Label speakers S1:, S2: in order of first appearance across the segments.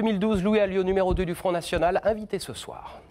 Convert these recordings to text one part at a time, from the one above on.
S1: 2012, Louis Alliot, numéro 2 du Front National, invité ce soir.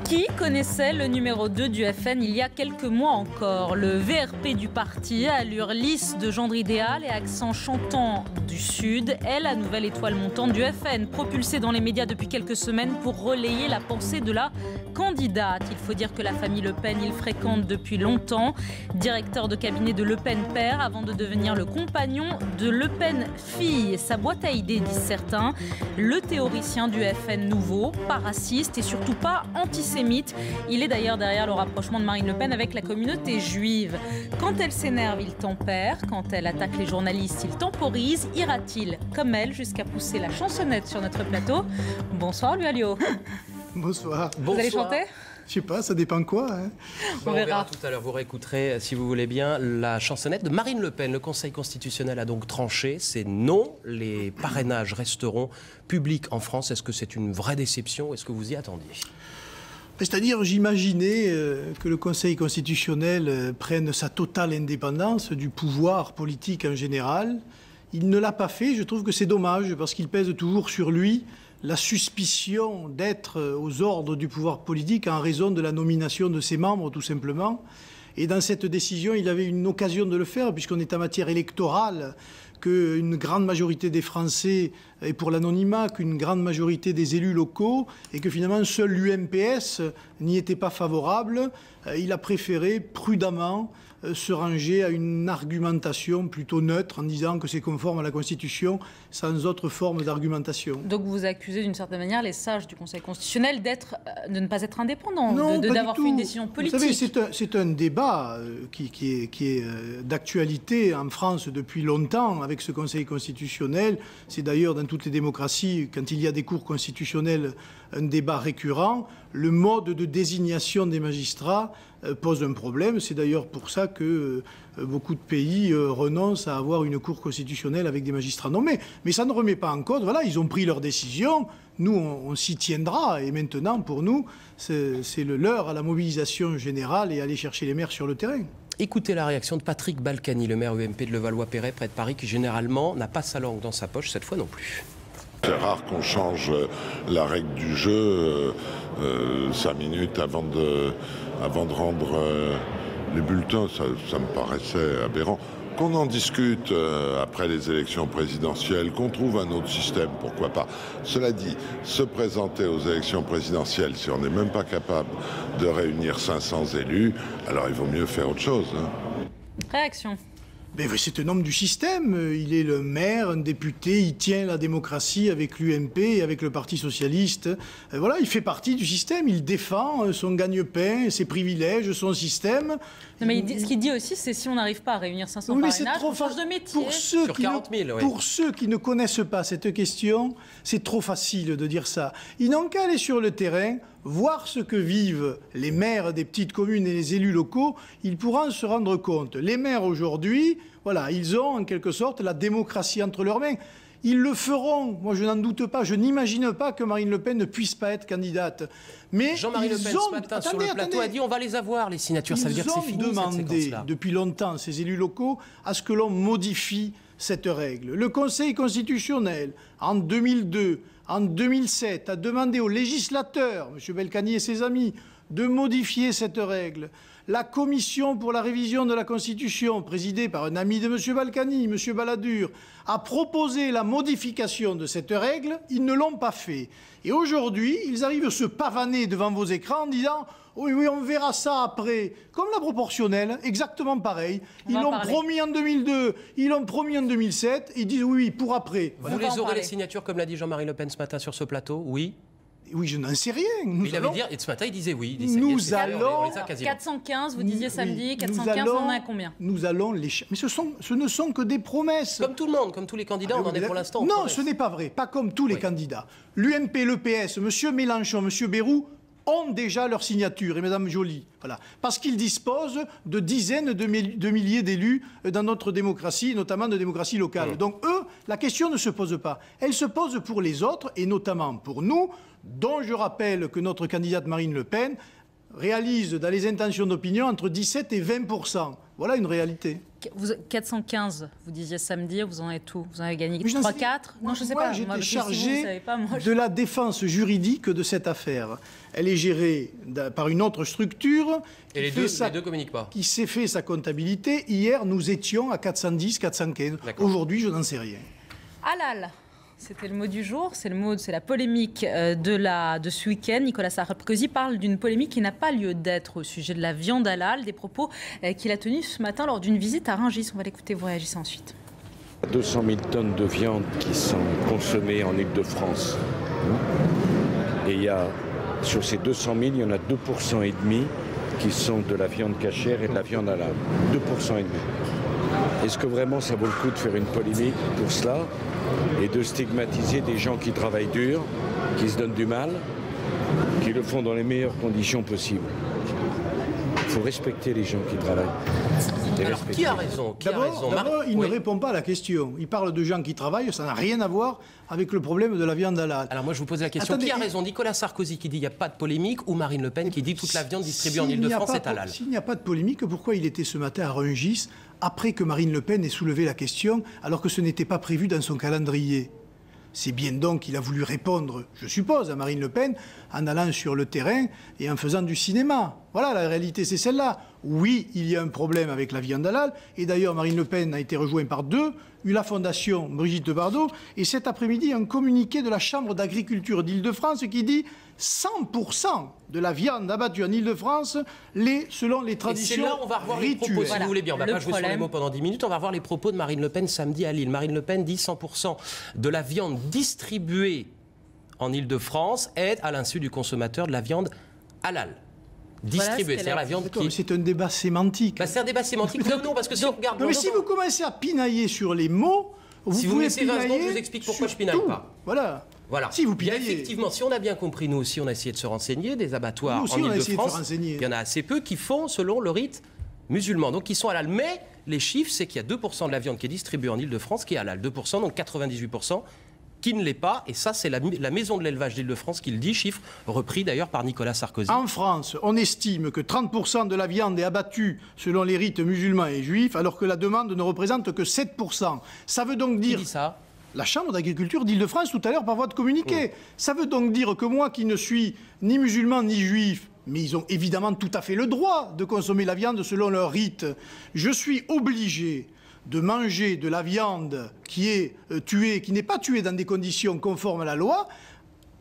S2: Qui connaissait le numéro 2 du FN il y a quelques mois encore? Le VRP du parti, allure lisse de gendre idéal et accent chantant du Sud, est la nouvelle étoile montante du FN, propulsée dans les médias depuis quelques semaines pour relayer la pensée de la candidate. Il faut dire que la famille Le Pen, il fréquente depuis longtemps. Directeur de cabinet de Le Pen père, avant de devenir le compagnon de Le Pen fille. Sa boîte à idées, disent certains. Le théoricien du FN nouveau, pas raciste et surtout pas antisémite. Il est d'ailleurs derrière le rapprochement de Marine Le Pen avec la communauté juive. Quand elle s'énerve, il tempère. Quand elle attaque les journalistes, il temporise. Ira-t-il, comme elle, jusqu'à pousser la chansonnette sur notre plateau? Bonsoir, Louis Alliot.
S3: Bonsoir.
S2: Vous allez chanter?
S3: Je sais pas, ça dépend quoi. Hein.
S1: On verra tout à l'heure. Vous réécouterez, si vous voulez bien, la chansonnette de Marine Le Pen. Le Conseil constitutionnel a donc tranché. C'est non. Les parrainages resteront publics en France. Est-ce que c'est une vraie déception? Est-ce que vous y attendiez?
S3: C'est-à-dire, j'imaginais que le Conseil constitutionnel prenne sa totale indépendance du pouvoir politique en général. Il ne l'a pas fait. Je trouve que c'est dommage parce qu'il pèse toujours sur lui la suspicion d'être aux ordres du pouvoir politique en raison de la nomination de ses membres, tout simplement. Et dans cette décision, il avait une occasion de le faire, puisqu'on est en matière électorale, qu'une grande majorité des Français est pour l'anonymat, qu'une grande majorité des élus locaux, et que finalement seul l'UMPS n'y était pas favorable. Il a préféré prudemment se ranger à une argumentation plutôt neutre en disant que c'est conforme à la Constitution sans autre forme d'argumentation.
S2: Donc vous accusez d'une certaine manière les sages du Conseil constitutionnel de ne pas être indépendants,
S3: non,
S2: d'avoir fait une décision politique.
S3: Vous savez, c'est un débat qui est d'actualité en France depuis longtemps avec ce Conseil constitutionnel. C'est d'ailleurs dans toutes les démocraties, quand il y a des cours constitutionnels, un débat récurrent. Le mode de désignation des magistrats pose un problème. C'est d'ailleurs pour ça que beaucoup de pays renoncent à avoir une cour constitutionnelle avec des magistrats nommés. Mais ça ne remet pas en cause. Voilà, ils ont pris leur décision. Nous, on s'y tiendra. Et maintenant, pour nous, c'est le leur à la mobilisation générale et aller chercher les maires sur le terrain.
S1: Écoutez la réaction de Patrick Balkany, le maire UMP de Levallois-Perret, près de Paris, qui généralement n'a pas sa langue dans sa poche, cette fois non plus.
S4: C'est rare qu'on change la règle du jeu 5 minutes avant de rendre les bulletins. Ça me paraissait aberrant. Qu'on en discute après les élections présidentielles, qu'on trouve un autre système, pourquoi pas. Cela dit, se présenter aux élections présidentielles, si on n'est même pas capable de réunir 500 élus, alors il vaut mieux faire autre chose. Hein.
S2: Réaction.
S3: Mais c'est un homme du système. Il est le maire, un député, il tient la démocratie avec l'UMP et avec le Parti socialiste. Voilà, il fait partie du système, il défend son gagne-pain, ses privilèges, son système.
S2: Non, mais ce qu'il dit aussi, c'est si on n'arrive pas à réunir 500 parrainages, on change de métier.
S3: Pour ceux qui ne connaissent pas cette question, c'est trop facile de dire ça. Ils n'ont qu'à aller sur le terrain, voir ce que vivent les maires des petites communes et les élus locaux, ils pourront se rendre compte. Les maires aujourd'hui, voilà, ils ont en quelque sorte la démocratie entre leurs mains. Ils le feront, moi je n'en doute pas, je n'imagine pas que Marine Le Pen ne puisse pas être candidate. Mais
S1: Jean-Marie Le Pen ce matin sur le plateau a dit on va les avoir les signatures, ça veut dire que c'est fini cette séquence-là. Ils ont demandé
S3: depuis longtemps, ces élus locaux, à ce que l'on modifie cette règle. Le Conseil constitutionnel, en 2002, en 2007, a demandé aux législateurs, M. Balkany et ses amis, de modifier cette règle. La commission pour la révision de la Constitution, présidée par un ami de M. Balkany, M. Balladur, a proposé la modification de cette règle. Ils ne l'ont pas fait. Et aujourd'hui, ils arrivent à se pavaner devant vos écrans en disant « Oui, on verra ça après ». Comme la proportionnelle, exactement pareil. Ils l'ont promis en 2002, ils l'ont promis en 2007, ils disent « Oui, pour après ».
S1: Vous les aurez les signatures, comme l'a dit Jean-Marie Le Pen ce matin sur ce plateau, oui?
S3: Oui, je n'en sais rien.
S1: Il avait dit, et ce matin, il disait oui.
S3: Nous allons...
S2: 415, vous disiez samedi, 415, on en a combien?
S3: Nous allons les... Mais ce ne sont que des promesses.
S1: Comme tout le monde, comme tous les candidats, on en est pour l'instant.
S3: Non, ce n'est pas vrai. Pas comme tous les candidats. L'UMP, le PS, M. Mélenchon, M. Bayrou ont déjà leur signature, et Mme Joly. Voilà. Parce qu'ils disposent de dizaines de milliers d'élus dans notre démocratie, notamment de démocratie locale. Donc eux, la question ne se pose pas. Elle se pose pour les autres, et notamment pour nous, dont je rappelle que notre candidate Marine Le Pen réalise dans les intentions d'opinion entre 17 et 20%. Voilà une réalité.
S2: 415, vous disiez samedi, vous en êtes où? Vous en avez gagné 3-4?
S3: Non, je ne sais pas. J'étais chargé
S2: moi,
S3: de la défense juridique de cette affaire. Elle est gérée par une autre structure.
S1: Et les deux communiquent pas.
S3: Qui s'est fait sa comptabilité. Hier, nous étions à 410, 415. Aujourd'hui, je n'en sais rien.
S2: Halal. C'était le mot du jour, c'est la polémique de ce week-end. Nicolas Sarkozy parle d'une polémique qui n'a pas lieu d'être au sujet de la viande halal, des propos qu'il a tenus ce matin lors d'une visite à Rungis. On va l'écouter, vous réagissez ensuite.
S5: 200 000 tonnes de viande qui sont consommées en Île-de-France. Et sur ces 200 000, il y en a 2,5% qui sont de la viande cachère et de la viande halal. 2,5%. Est-ce que vraiment ça vaut le coup de faire une polémique pour cela et de stigmatiser des gens qui travaillent dur, qui se donnent du mal, qui le font dans les meilleures conditions possibles? Il faut respecter les gens qui travaillent.
S1: Alors, qui a raison?
S3: D'abord, il ne répond pas à la question. Il parle de gens qui travaillent, ça n'a rien à voir avec le problème de la viande halal.
S1: Alors moi, je vous pose la question. Qui a raison? Nicolas Sarkozy qui dit qu'il n'y a pas de polémique, ou Marine Le Pen qui dit que toute la viande distribuée en Île-de-France est halal?
S3: S'il n'y a pas de polémique, pourquoi il était ce matin à Rungis, après que Marine Le Pen ait soulevé la question, alors que ce n'était pas prévu dans son calendrier? C'est bien donc qu'il a voulu répondre, je suppose, à Marine Le Pen en allant sur le terrain et en faisant du cinéma. Voilà, la réalité, c'est celle-là. Oui, il y a un problème avec la viande halal. Et d'ailleurs, Marine Le Pen a été rejointe par la Fondation Brigitte Bardot. Et cet après-midi, un communiqué de la Chambre d'agriculture d'Île-de-France qui dit 100% de la viande abattue en Île-de-France, selon les traditions rituelles.
S1: Et c'est là on va revoir les propos, si vous voulez bien. On ne va pas jouer sur les mots pendant 10 minutes. On va revoir les propos de Marine Le Pen samedi à Lille. Marine Le Pen dit 100% de la viande distribuée en Île-de-France est, à l'insu du consommateur, de la viande halal. Distribuée, c'est-à-dire la viande qui...
S3: C'est un débat sémantique.
S1: C'est un débat sémantique. Non, parce que si on regarde...
S3: Mais si vous commencez à pinailler sur les mots,
S1: si vous me laissez 20 secondes, je vous explique pourquoi je pinaille pas.
S3: Voilà.
S1: Si vous pinaillez. Effectivement, si on a bien compris, nous aussi, on a essayé de se renseigner, des abattoirs en Île-de-France, il y en a assez peu qui font selon le rite musulman. Donc, ils sont halal. Mais les chiffres, c'est qu'il y a 2% de la viande qui est distribuée en Île-de-France qui est halal. 2%, donc 98%. Qui ne l'est pas, et ça c'est la maison de l'élevage d'Île-de-France qui le dit, chiffre repris d'ailleurs par Nicolas Sarkozy.
S3: En France, on estime que 30% de la viande est abattue selon les rites musulmans et juifs, alors que la demande ne représente que 7%. Ça veut donc dire...
S1: Qui dit ça?
S3: La Chambre d'agriculture d'Île-de-France tout à l'heure par voie de communiqué. Ça veut donc dire que moi qui ne suis ni musulman ni juif, mais ils ont évidemment tout à fait le droit de consommer la viande selon leur rite, je suis obligé de manger de la viande qui est tuée, qui n'est pas tuée dans des conditions conformes à la loi,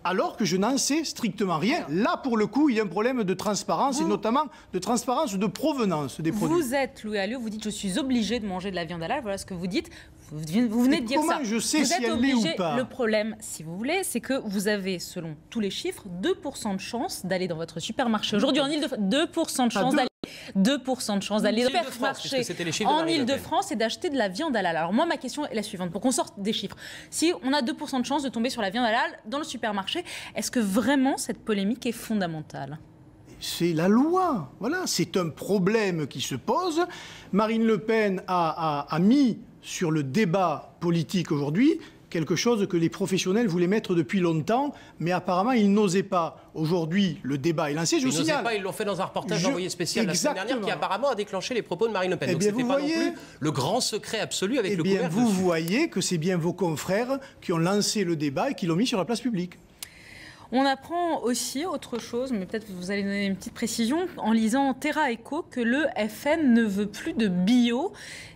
S3: alors que je n'en sais strictement rien. Là, pour le coup, il y a un problème de transparence, et notamment de transparence de provenance des produits.
S2: Vous êtes Louis Alliot, vous dites « je suis obligé de manger de la viande halal », voilà ce que vous dites. Vous venez de dire ça.
S3: Comment je sais si elle l'est ou pas?
S2: Le problème, si vous voulez, c'est que vous avez, selon tous les chiffres, 2% de chance d'aller dans votre supermarché. Aujourd'hui, en Île-de-France, 2% de chance d'aller... 2% de chance d'aller dans le supermarché en Île-de-France et d'acheter de la viande halal. Alors moi, ma question est la suivante, pour qu'on sorte des chiffres. Si on a 2% de chance de tomber sur la viande halal dans le supermarché, est-ce que vraiment cette polémique est fondamentale?
S3: C'est la loi. Voilà, c'est un problème qui se pose. Marine Le Pen a mis sur le débat politique aujourd'hui quelque chose que les professionnels voulaient mettre depuis longtemps, mais apparemment, ils n'osaient pas. Aujourd'hui, le débat est lancé.
S1: Ils n'osaient pas, ils l'ont fait dans un reportage envoyé spécial la semaine dernière qui apparemment a déclenché les propos de Marine Le Pen. Donc c'était pas non plus le grand secret absolu avec le couvert.
S3: Vous voyez que c'est bien vos confrères qui ont lancé le débat et qui l'ont mis sur la place publique.
S2: On apprend aussi autre chose, mais peut-être vous allez donner une petite précision, en lisant Terra Echo, que le FN ne veut plus de bio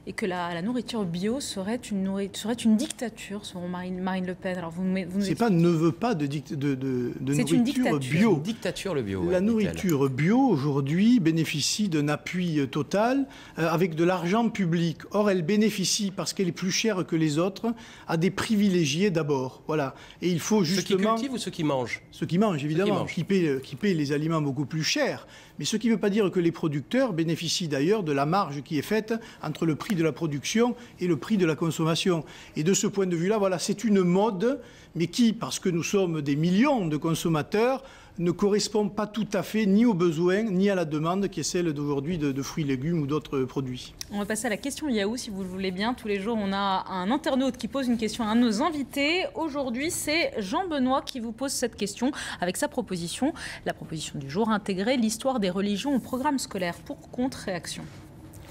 S2: et que la nourriture bio serait une dictature, selon Marine Le Pen. Alors
S3: c'est pas ne veut pas de nourriture bio.
S1: C'est une dictature le bio.
S3: La nourriture bio aujourd'hui bénéficie d'un appui total avec de l'argent public. Or, elle bénéficie parce qu'elle est plus chère que les autres à des privilégiés d'abord. Voilà. Et il faut justement...
S1: Ceux qui cultivent ou ceux qui mangent?
S3: Ceux qui mangent, évidemment, qui paient les aliments beaucoup plus chers. Mais ce qui ne veut pas dire que les producteurs bénéficient d'ailleurs de la marge qui est faite entre le prix de la production et le prix de la consommation. Et de ce point de vue-là, voilà, c'est une mode, mais qui, parce que nous sommes des millions de consommateurs, ne correspond pas tout à fait ni aux besoins, ni à la demande qui est celle d'aujourd'hui de fruits, légumes ou d'autres produits.
S2: On va passer à la question Yahoo, si vous le voulez bien. Tous les jours, on a un internaute qui pose une question à un de nos invités. Aujourd'hui, c'est Jean-Benoît qui vous pose cette question avec sa proposition. La proposition du jour, intégrer l'histoire des religions au programme scolaire. Pour contre-réaction.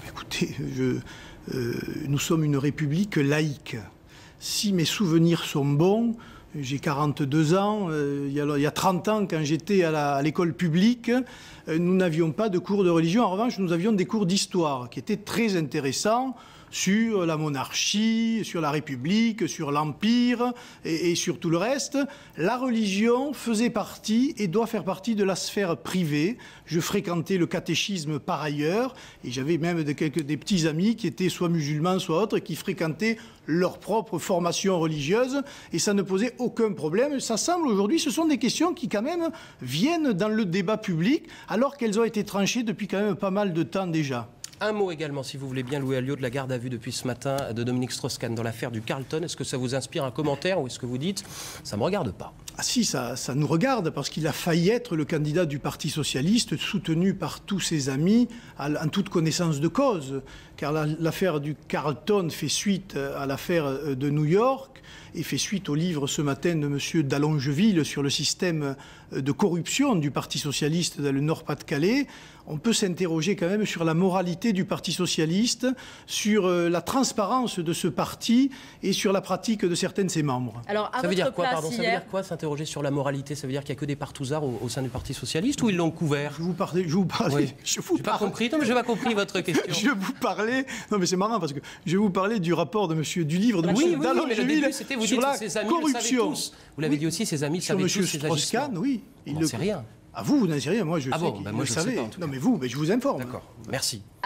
S3: Écoutez, nous sommes une république laïque. Si mes souvenirs sont bons, j'ai 42 ans, il y a 30 ans, quand j'étais à l'école publique, nous n'avions pas de cours de religion. En revanche, nous avions des cours d'histoire qui étaient très intéressants sur la monarchie, sur la République, sur l'Empire et sur tout le reste. La religion faisait partie et doit faire partie de la sphère privée. Je fréquentais le catéchisme par ailleurs et j'avais même des petits amis qui étaient soit musulmans, soit autres, qui fréquentaient leur propre formation religieuse et ça ne posait aucun problème. Ça semble aujourd'hui, ce sont des questions qui quand même viennent dans le débat public alors qu'elles ont été tranchées depuis quand même pas mal de temps déjà.
S1: Un mot également, si vous voulez bien, Louis Alliot, de la garde à vue depuis ce matin de Dominique Strauss-Kahn dans l'affaire du Carlton. Est-ce que ça vous inspire un commentaire ou est-ce que vous dites « ça ne me regarde pas » ?
S3: Ah si, ça nous regarde parce qu'il a failli être le candidat du Parti socialiste soutenu par tous ses amis en toute connaissance de cause. Car l'affaire du Carlton fait suite à l'affaire de New York et fait suite au livre ce matin de M. Dallongeville sur le système de corruption du Parti socialiste dans le Nord-Pas-de-Calais. On peut s'interroger quand même sur la moralité du Parti socialiste, sur la transparence de ce parti et sur la pratique de certains de ses membres.
S2: Alors,
S1: ça veut dire quoi, pardon, ça veut dire quoi s'interroger sur la moralité? Ça veut dire qu'il n'y a que des partouzards au sein du Parti socialiste ou ils l'ont couvert?
S3: Je vous parlais.
S1: Oui. Je n'ai pas compris. Non, mais je n'ai pas compris votre question.
S3: Je vous parlais. Non, mais c'est marrant parce que je vais vous parler du rapport de monsieur, du livre de monsieur Dallongeville sur la corruption.
S1: Vous l'avez dit aussi, ses amis savaient tous ses agissements.
S3: Sur monsieur Strauss-Kahn, oui.
S1: Il ne sait rien.
S3: Ah, vous n'en savez rien. Moi, je sais.
S1: Moi, je ne sais pas, en tout cas.
S3: Non, mais vous, je vous informe.
S1: D'accord. Merci.